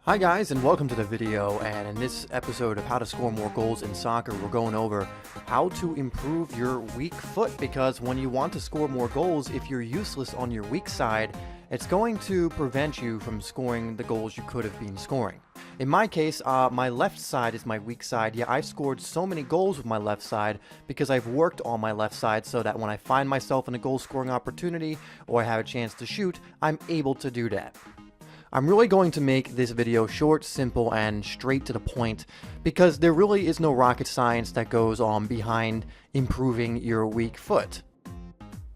Hi guys, and welcome to the video. And in this episode of how to score more goals in soccer, we're going over how to improve your weak foot, because when you want to score more goals, if you're useless on your weak side, it's going to prevent you from scoring the goals you could have been scoring. In my case, my left side is my weak side. Yeah, I've scored so many goals with my left side because I've worked on my left side so that when I find myself in a goal scoring opportunity or I have a chance to shoot, I'm able to do that. I'm really going to make this video short, simple, and straight to the point because there really is no rocket science that goes on behind improving your weak foot.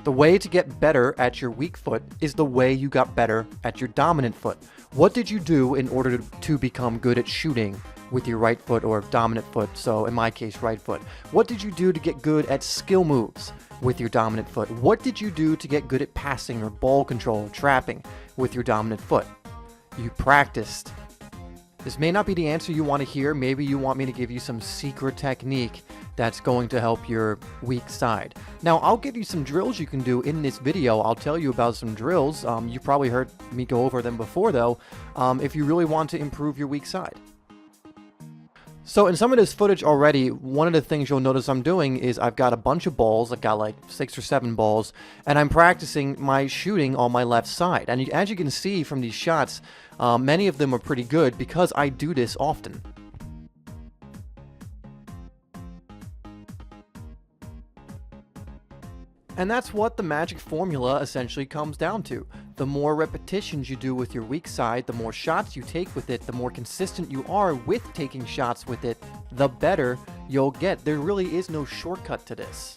The way to get better at your weak foot is the way you got better at your dominant foot. What did you do in order to become good at shooting with your right foot or dominant foot? So in my case, right foot. What did you do to get good at skill moves with your dominant foot? What did you do to get good at passing or ball control, trapping with your dominant foot? You practiced. This may not be the answer you want to hear. Maybe you want me to give you some secret technique that's going to help your weak side. Now, I'll give you some drills you can do in this video. I'll tell you about some drills. You probably heard me go over them before, though, if you really want to improve your weak side. So in some of this footage already, one of the things you'll notice I'm doing is I've got a bunch of balls. I've got like 6 or 7 balls, and I'm practicing my shooting on my left side. And as you can see from these shots, many of them are pretty good because I do this often. And that's what the magic formula essentially comes down to. The more repetitions you do with your weak side, the more shots you take with it, the more consistent you are with taking shots with it, the better you'll get. There really is no shortcut to this.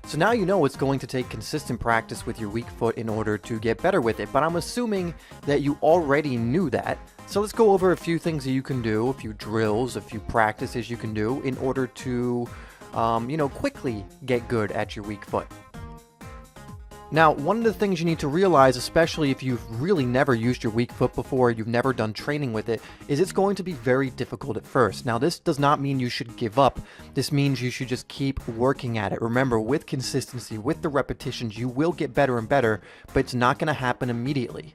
So now you know it's going to take consistent practice with your weak foot in order to get better with it, but I'm assuming that you already knew that. So let's go over a few things that you can do, a few drills, a few practices you can do in order to quickly get good at your weak foot. Now, one of the things you need to realize, especially if you've really never used your weak foot before, you've never done training with it, is it's going to be very difficult at first. Now, this does not mean you should give up. This means you should just keep working at it. Remember, with consistency, with the repetitions, you will get better and better, but it's not going to happen immediately.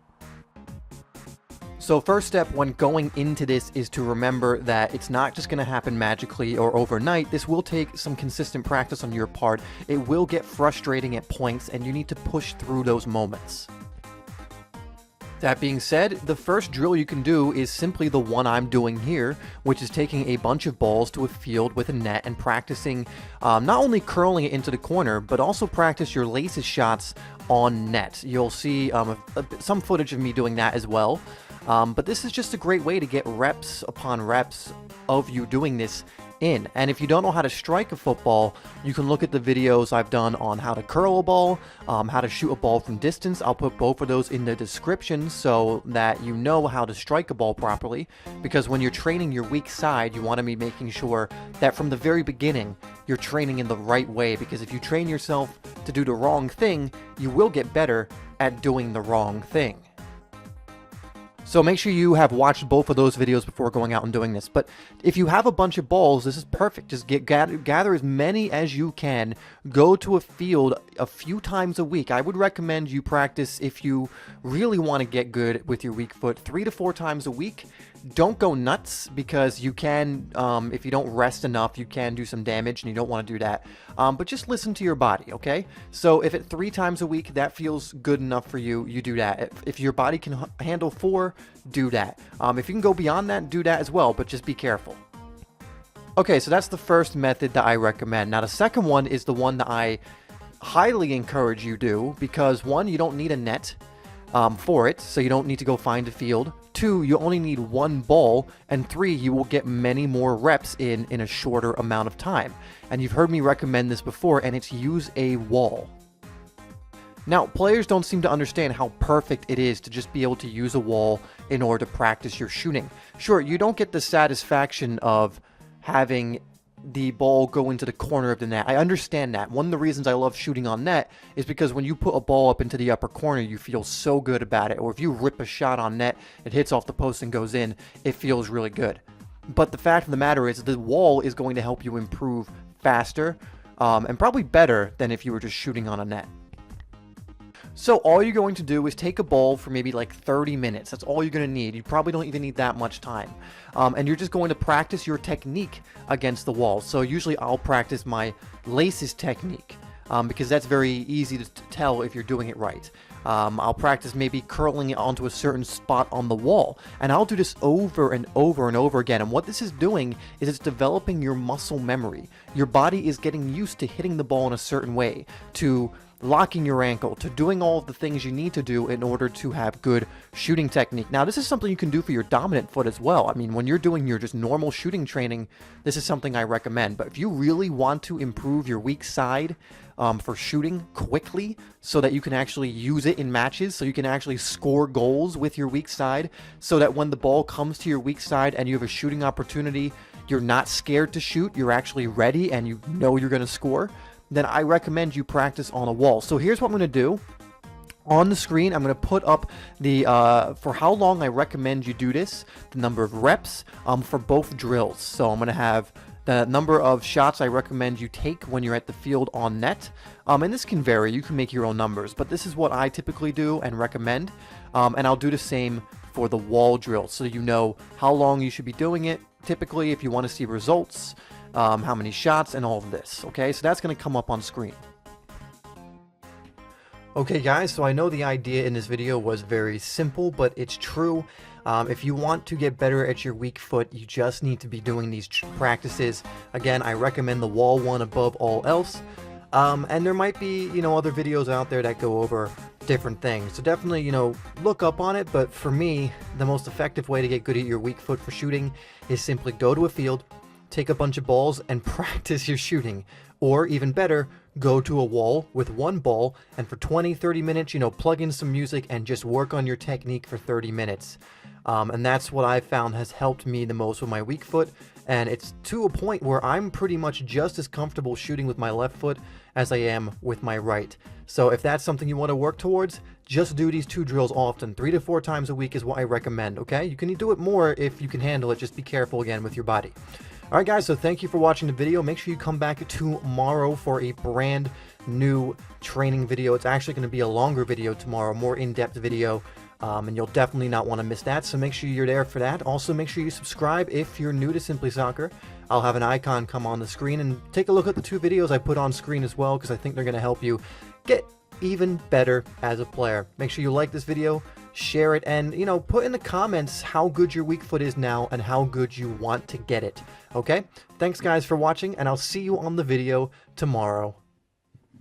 So first step when going into this is to remember that it's not just going to happen magically or overnight. This will take some consistent practice on your part. It will get frustrating at points, and you need to push through those moments. That being said, the first drill you can do is simply the one I'm doing here, which is taking a bunch of balls to a field with a net and practicing not only curling it into the corner, but also practice your laces shots on net. You'll see some footage of me doing that as well. But this is just a great way to get reps upon reps of you doing this in. And if you don't know how to strike a football, you can look at the videos I've done on how to curl a ball, how to shoot a ball from distance. I'll put both of those in the description so that you know how to strike a ball properly. Because when you're training your weak side, you want to be making sure that from the very beginning, you're training in the right way. Because if you train yourself to do the wrong thing, you will get better at doing the wrong thing. So make sure you have watched both of those videos before going out and doing this. But if you have a bunch of balls, this is perfect. Just gather as many as you can. Go to a field a few times a week. I would recommend you practice, if you really want to get good with your weak foot, 3 to 4 times a week. Don't go nuts, because you can, if you don't rest enough, you can do some damage, and you don't want to do that. But just listen to your body, okay? So if at 3 times a week that feels good enough for you, you do that. If your body can handle 4, do that. If you can go beyond that, do that as well, but just be careful. Okay, so that's the first method that I recommend. Now the second one is the one that I highly encourage you do, because 1, you don't need a net for it, so you don't need to go find a field. 2, you only need 1 ball, and 3, you will get many more reps in a shorter amount of time. And you've heard me recommend this before, and it's use a wall. Now, players don't seem to understand how perfect it is to just be able to use a wall in order to practice your shooting. Sure, you don't get the satisfaction of having the ball go into the corner of the net. I understand that. One of the reasons I love shooting on net is because when you put a ball up into the upper corner, you feel so good about it. Or if you rip a shot on net, it hits off the post and goes in, it feels really good. But the fact of the matter is the wall is going to help you improve faster and probably better than if you were just shooting on a net. So all you're going to do is take a ball for maybe like 30 minutes. That's all you're going to need. You probably don't even need that much time. And you're just going to practice your technique against the wall. So usually I'll practice my laces technique because that's very easy to tell if you're doing it right. I'll practice maybe curling it onto a certain spot on the wall. And I'll do this over and over and over again. And what this is doing is it's developing your muscle memory. Your body is getting used to hitting the ball in a certain way, to locking your ankle, to doing all of the things you need to do in order to have good shooting technique. Now, this is something you can do for your dominant foot as well. I mean, when you're doing your just normal shooting training, this is something I recommend. But if you really want to improve your weak side for shooting quickly so that you can actually use it in matches, so you can actually score goals with your weak side, so that when the ball comes to your weak side and you have a shooting opportunity, you're not scared to shoot, you're actually ready and you know you're going to score, then I recommend you practice on a wall. So here's what I'm going to do. On the screen, I'm going to put up the for how long I recommend you do this, the number of reps for both drills. So I'm going to have the number of shots I recommend you take when you're at the field on net. And this can vary. You can make your own numbers, but this is what I typically do and recommend. And I'll do the same for the wall drill, so you know how long you should be doing it, typically, if you want to see results, how many shots, and all of this. Okay, so that's going to come up on screen. Okay guys, so I know the idea in this video was very simple, but it's true. If you want to get better at your weak foot, you just need to be doing these practices. Again, I recommend the wall one above all else. And there might be, other videos out there that go over different things. So definitely, look up on it. But for me, the most effective way to get good at your weak foot for shooting is simply go to a field, take a bunch of balls, and practice your shooting. Or even better, go to a wall with one ball and for 20-30 minutes, plug in some music and just work on your technique for 30 minutes. And that's what I found has helped me the most with my weak foot. And it's to a point where I'm pretty much just as comfortable shooting with my left foot as I am with my right. So if that's something you want to work towards, just do these two drills often. 3 to 4 times a week is what I recommend, okay? You can do it more if you can handle it. Just be careful again with your body. Alright guys, so thank you for watching the video. Make sure you come back tomorrow for a brand new training video. It's actually going to be a longer video tomorrow, more in-depth video, and you'll definitely not want to miss that, so make sure you're there for that. Also, make sure you subscribe if you're new to SimplySoccer. I'll have an icon come on the screen, and take a look at the 2 videos I put on screen as well, because I think they're going to help you get even better as a player. Make sure you like this video, share it, and put in the comments how good your weak foot is now and how good you want to get it. Okay, thanks guys for watching, and I'll see you on the video tomorrow.